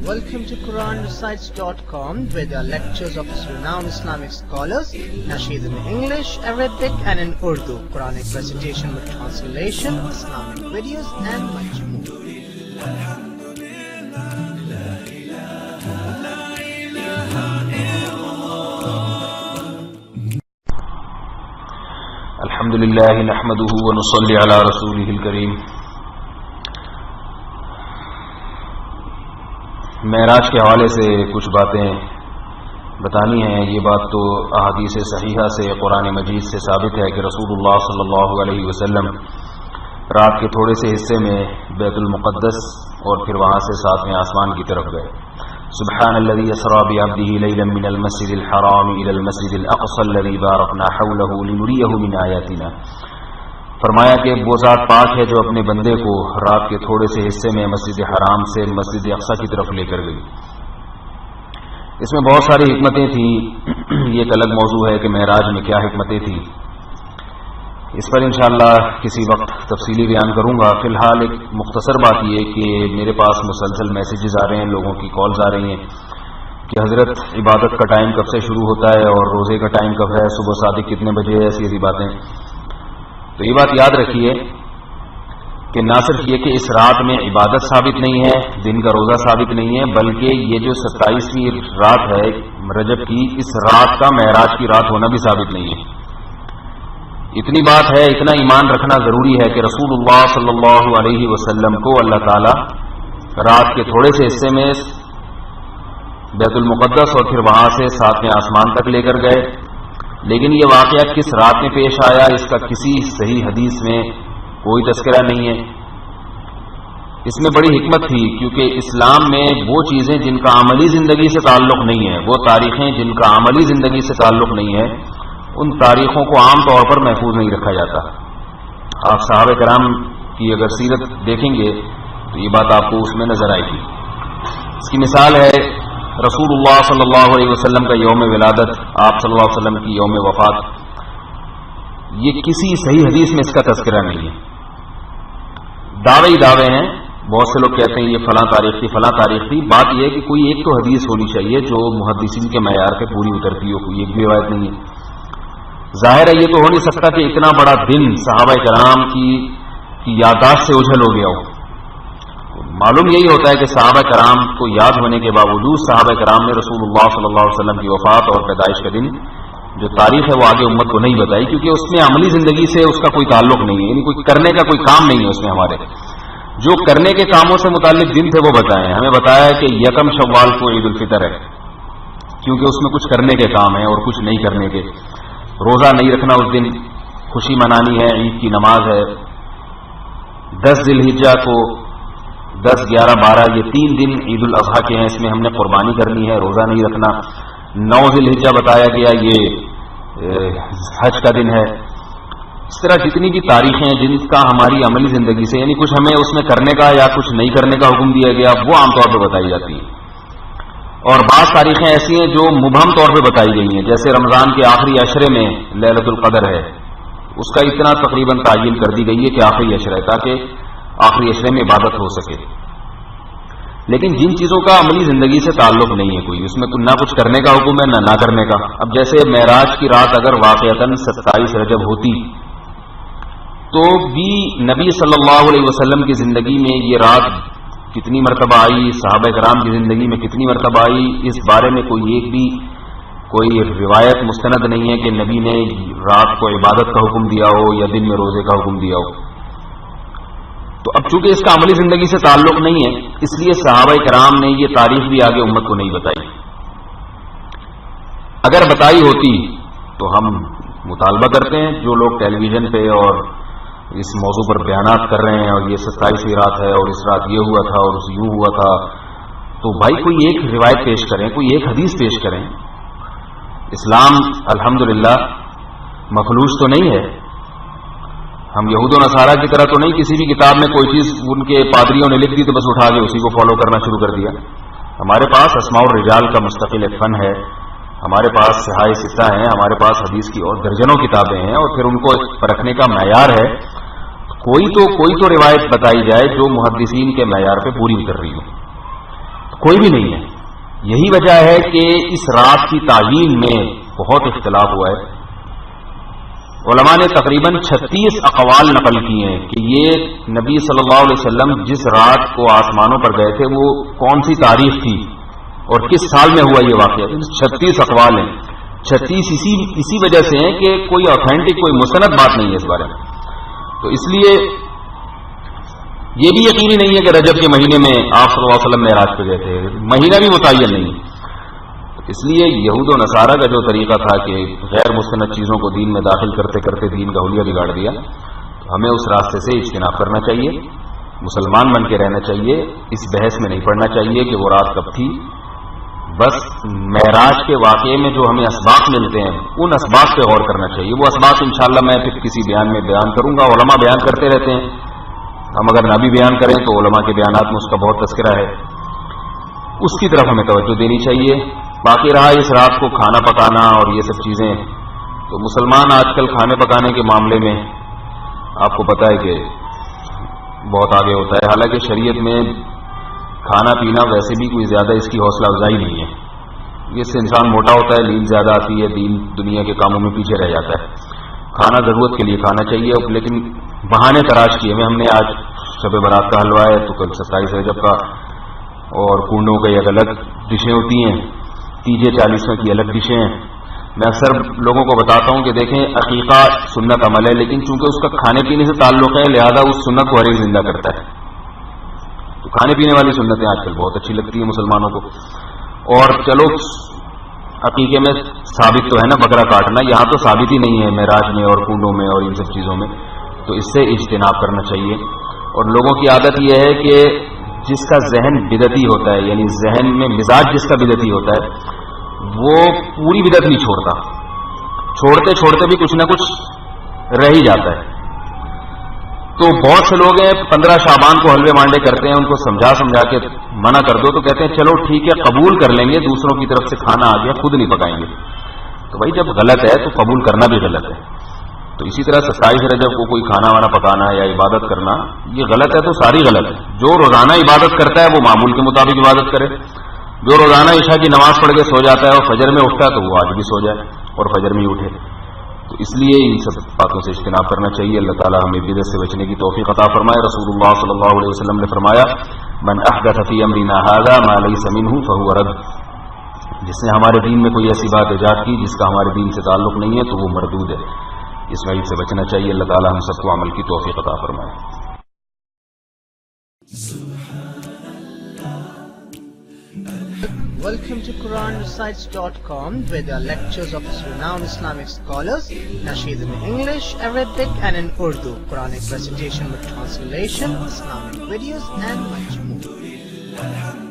Welcome to QuranRecites.com, where there are lectures of renowned Islamic scholars, nasheed in English, Arabic and in Urdu, Quranic recitation with translation, Islamic videos and much more. الحمدللہ نحمدہ ونصلی علی رسولہ الکریم. معراج کے حوالے سے کچھ باتیں بتانی ہیں. یہ بات تو احادیث صحیحہ سے قرآن مجید سے ثابت ہے کہ رسول اللہ صلی اللہ علیہ وسلم رات کے تھوڑے سے حصے میں بیت المقدس اور پھر وہاں سے ساتویں آسمان کی طرف گئے. سبحان الذي اسرى بعبده ليلا من المسجد الحرام الى المسجد الاقصى الذي باركنا حوله لنريه من آياتنا. فرمایا کہ وہ ذات پاک ہے جو اپنے بندے کو رات کے تھوڑے سے حصے میں مسجد حرام سے مسجد اقصی کی طرف لے کر گئی. اس میں بہت ساری حکمتیں تھیں. یہ ایک الگ موضوع ہے کہ معراج میں کیا حکمتیں تھیں. اس پر انشاءاللہ کسی وقت تفصیلی بیان کروں گا. فی الحال ایک مختصر بات یہ کہ میرے پاس مسلسل میسیجز آ رہے ہیں, لوگوں کی کالز آ رہی ہیں کہ حضرت عبادت کا ٹائم کب سے شروع ہوتا ہے اور روزے کا ٹائم کب ہے, صبح صادق کتنے بجے ہے, ایسی باتیں. تو یہ بات یاد رکھیے کہ نہ صرف یہ کہ اس رات میں عبادت ثابت نہیں ہے, دن کا روزہ ثابت نہیں ہے, بلکہ یہ جو 27ویں رات ہے رجب کی, اس رات کا معراج کی رات ہونا بھی ثابت نہیں ہے. اتنی بات ہے, اتنا ایمان رکھنا ضروری ہے کہ رسول اللہ صلی اللہ علیہ وسلم کو اللہ تعالی رات کے تھوڑے سے حصے میں بیت المقدس اور پھر وہاں سے ساتویں آسمان تک لے کر گئے. لیکن یہ واقعہ کس رات میں پیش آیا, اس کا کسی صحیح حدیث میں کوئی تذکرہ نہیں ہے. اس میں بڑی حکمت تھی, کیونکہ اسلام میں وہ چیزیں جن کا عملی زندگی سے تعلق نہیں ہے, وہ تاریخیں جن کا عملی زندگی سے تعلق نہیں ہے, ان تاریخوں کو عام طور پر محفوظ نہیں رکھا جاتا. آپ صحابہ کرام کی اگر سیرت دیکھیں گے تو یہ بات آپ کو اس میں نظر آئے گی. اس کی مثال ہے رسول اللہ صلی اللہ علیہ وسلم کا یوم ولادت, آپ صلی اللہ علیہ وسلم کی یوم وفات. یہ کسی صحیح حدیث میں اس کا تذکرہ نہیں ہے. دعوے ہی دعوے ہیں. بہت سے لوگ کہتے ہیں یہ فلاں تاریخ تھی, فلاں تاریخ تھی. بات یہ ہے کہ کوئی ایک تو حدیث ہونی چاہیے جو محدثین کے معیار پہ پوری اترتی ہو. کوئی ایک بھی روایت نہیں ہے. ظاہر ہے یہ تو ہو نہیں سکتا کہ اتنا بڑا دن صحابہ کرام کی یادداشت سے اوجھل ہو گیا ہو. معلوم یہی ہوتا ہے کہ صحابہ کرام کو یاد ہونے کے باوجود صحابہ کرام نے رسول اللہ صلی اللہ علیہ وسلم کی وفات اور پیدائش کا دن جو تاریخ ہے وہ آگے امت کو نہیں بتائی, کیونکہ اس میں عملی زندگی سے اس کا کوئی تعلق نہیں ہے, یعنی کوئی کرنے کا کوئی کام نہیں ہے اس میں. ہمارے جو کرنے کے کاموں سے متعلق دن تھے وہ بتائے. ہمیں بتایا کہ یکم شوال کو عید الفطر ہے, کیونکہ اس میں کچھ کرنے کے کام ہیں اور کچھ نہیں کرنے کے. روزہ نہیں رکھنا اس دن, خوشی منانی ہے, عید کی نماز ہے. 10 ذی الحجہ کو 10, 11, 12 یہ 3 دن عید الاضحیٰ کے ہیں, اس میں ہم نے قربانی کرنی ہے, روزہ نہیں رکھنا. 9 ذی الحجہ بتایا گیا یہ حج کا دن ہے. اس طرح جتنی بھی تاریخیں ہیں جن کا ہماری عملی زندگی سے یعنی کچھ ہمیں اس میں کرنے کا یا کچھ نہیں کرنے کا حکم دیا گیا, وہ عام طور پہ بتائی جاتی ہیں. اور بعض تاریخیں ایسی ہیں جو مبہم طور پہ بتائی گئی ہیں, جیسے رمضان کے آخری عشرے میں لیلۃ القدر ہے, اس کا اتنا تقریباً تعین کر دی گئی ہے کہ آخری عشرہ ہے تاکہ آخری عشرے میں عبادت ہو سکے. لیکن جن چیزوں کا عملی زندگی سے تعلق نہیں ہے کوئی, اس میں نہ کچھ کرنے کا حکم ہے نہ کرنے کا. اب جیسے معراج کی رات اگر واقعتاً 27 رجب ہوتی تو بھی نبی صلی اللہ علیہ وسلم کی زندگی میں یہ رات کتنی مرتبہ آئی, صحابہ کرام کی زندگی میں کتنی مرتبہ آئی, اس بارے میں کوئی ایک بھی کوئی روایت مستند نہیں ہے کہ نبی نے رات کو عبادت کا حکم دیا ہو یا دن میں روزے کا حکم دیا ہو. تو اب چونکہ اس کا عملی زندگی سے تعلق نہیں ہے, اس لیے صحابہ کرام نے یہ تاریخ بھی آگے امت کو نہیں بتائی. اگر بتائی ہوتی تو ہم مطالبہ کرتے ہیں, جو لوگ ٹیلی ویژن پہ اور اس موضوع پر بیانات کر رہے ہیں اور یہ 27ویں رات ہے اور اس رات یہ ہوا تھا اور اس یوں ہوا تھا, تو بھائی کوئی ایک روایت پیش کریں, کوئی ایک حدیث پیش کریں. اسلام الحمدللہ مخلوق تو نہیں ہے. ہم یہود و نصارہ کی طرح تو نہیں کسی بھی کتاب میں کوئی چیز ان کے پادریوں نے لکھ دی تو بس اٹھا کے اسی کو فالو کرنا شروع کر دیا. ہمارے پاس اسماء الرجال کا مستقل ایک فن ہے, ہمارے پاس صحاح ستہ ہیں, ہمارے پاس حدیث کی اور درجنوں کتابیں ہیں, اور پھر ان کو پرکھنے کا معیار ہے. کوئی تو روایت بتائی جائے جو محدثین کے معیار پہ پوری اتر رہی ہو. کوئی بھی نہیں ہے. یہی وجہ ہے کہ اس رات کی تعیین میں بہت اختلاف ہوا ہے. علماء نے تقریباً 36 اقوال نقل کیے ہیں کہ یہ نبی صلی اللہ علیہ وسلم جس رات کو آسمانوں پر گئے تھے وہ کون سی تاریخ تھی اور کس سال میں ہوا یہ واقعہ. 36 اقوال ہیں. 36 اسی وجہ سے ہیں کہ کوئی آتھینٹک کوئی مستند بات نہیں ہے اس بارے میں. تو اس لیے یہ بھی یقینی نہیں ہے کہ رجب کے مہینے میں آپ صلی اللہ علیہ وسلم معراج پہ گئے تھے. مہینہ بھی متعین نہیں. اس لیے یہود و نصارہ کا جو طریقہ تھا کہ غیر مستند چیزوں کو دین میں داخل کرتے کرتے دین کا حلیہ بگاڑ دیا, تو ہمیں اس راستے سے اجتناب کرنا چاہیے. مسلمان بن کے رہنا چاہیے. اس بحث میں نہیں پڑنا چاہیے کہ وہ رات کب تھی. بس معراج کے واقعے میں جو ہمیں اسباق ملتے ہیں ان اسباق پہ غور کرنا چاہیے. وہ اسباق انشاءاللہ میں پھر کسی بیان میں بیان کروں گا. علماء بیان کرتے رہتے ہیں. ہم اگر نہ بھی بیان کریں تو علماء کے بیانات میں اس کا بہت تذکرہ ہے. اس کی طرف ہمیں توجہ دینی چاہیے. باقی رہا اس رات کو کھانا پکانا اور یہ سب چیزیں, تو مسلمان آج کل کھانے پکانے کے معاملے میں آپ کو پتہ ہے کہ بہت آگے ہوتا ہے. حالانکہ شریعت میں کھانا پینا ویسے بھی کوئی زیادہ اس کی حوصلہ افزائی نہیں ہے. اس سے انسان موٹا ہوتا ہے, نیند زیادہ آتی ہے, دین دنیا کے کاموں میں پیچھے رہ جاتا ہے. کھانا ضرورت کے لیے کھانا چاہیے, لیکن بہانے تراش کیے ہوئے. ہم نے آج شب برات کا حلوہ ہے تو کل 27 رجب کا, اور کنڈوں کا ایک الگ ڈشیں ہوتی ہیں, تیجے 40ویں کی الگ ڈشیں ہیں. میں اکثر لوگوں کو بتاتا ہوں کہ دیکھیں عقیقہ سنت عمل ہے, لیکن چونکہ اس کا کھانے پینے سے تعلق ہے لہذا اس سنت کو ہر ایک زندہ کرتا ہے. تو کھانے پینے والی سنتیں آج کل بہت اچھی لگتی ہیں مسلمانوں کو. اور چلو عقیقے میں ثابت تو ہے نا بکرا کاٹنا, یہاں تو ثابت ہی نہیں ہے معراج میں اور کنڈوں میں اور ان سب چیزوں میں. تو اس سے اجتناب کرنا چاہیے. اور لوگوں کی عادت یہ ہے کہ جس کا ذہن بدعتی ہوتا ہے, یعنی ذہن میں مزاج جس کا بدعتی ہوتا ہے, وہ پوری بدعت نہیں چھوڑتا. چھوڑتے چھوڑتے بھی کچھ نہ کچھ رہ ہی جاتا ہے. تو بہت سے لوگ ہیں 15 شعبان کو حلوے مانڈے کرتے ہیں, ان کو سمجھا کے منع کر دو تو کہتے ہیں چلو ٹھیک ہے قبول کر لیں گے, دوسروں کی طرف سے کھانا آ گیا خود نہیں پکائیں گے. تو بھائی جب غلط ہے تو قبول کرنا بھی غلط ہے. تو اسی طرح 27 رجب کو کوئی کھانا وانا پکانا یا عبادت کرنا یہ غلط ہے, تو ساری غلط ہے. جو روزانہ عبادت کرتا ہے وہ معمول کے مطابق عبادت کرے. جو روزانہ عشاء کی نماز پڑھ کے سو جاتا ہے اور فجر میں اٹھتا ہے تو وہ آج بھی سو جائے اور فجر میں ہی اٹھے. تو اس لیے ان سب باتوں سے اجتناب کرنا چاہیے. اللہ تعالیٰ ہمیں بدعت سے بچنے کی توفیق عطا فرمائے. رسول اللہ صلی اللہ علیہ وسلم نے فرمایا من احدث فی امرنا ھذا ما لیس منہ فہو رد. جس نے ہمارے دین میں کوئی ایسی بات ایجاد کی جس کا ہمارے دین سے تعلق نہیں ہے تو وہ مردود ہے. اس وعید سے بچنا چاہیے. اللہ تعالیٰ ہم سب کو عمل کی توفیق عطا فرمائے. Welcome to QuranRecites.com, where there are lectures of renowned Islamic scholars, nasheed in English, Arabic and in Urdu, Quranic recitation with translation, Islamic videos and much more.